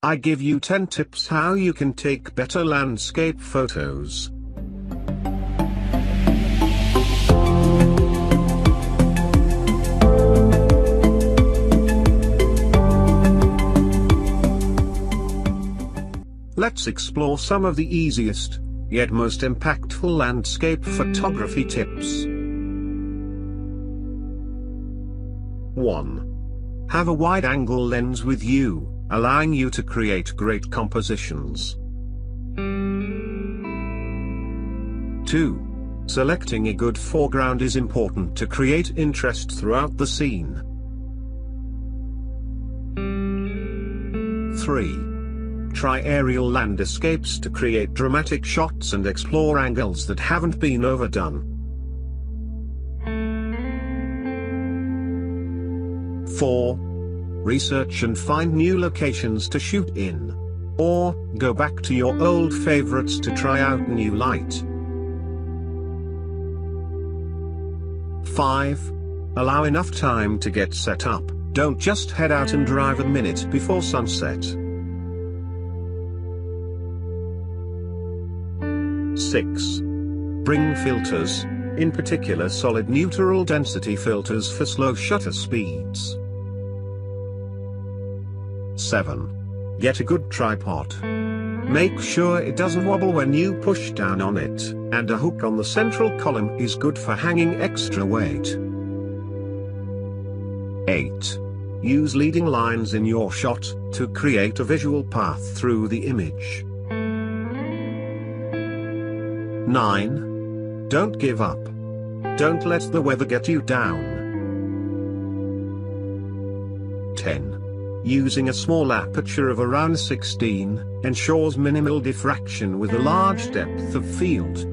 I give you 10 tips how you can take better landscape photos. Let's explore some of the easiest, yet most impactful landscape photography tips. 1. Have a wide-angle lens with you, allowing you to create great compositions. 2. Selecting a good foreground is important to create interest throughout the scene. 3. Try aerial landscapes to create dramatic shots and explore angles that haven't been overdone. 4. Research and find new locations to shoot in. Or, go back to your old favorites to try out new light. 5. Allow enough time to get set up, don't just head out and drive a minute before sunset. 6. Bring filters, in particular solid neutral density filters for slow shutter speeds. 7. Get a good tripod. Make sure it doesn't wobble when you push down on it, and a hook on the central column is good for hanging extra weight. 8. Use leading lines in your shot to create a visual path through the image. 9. Don't give up. Don't let the weather get you down. 10. Using a small aperture of around 16 ensures minimal diffraction with a large depth of field.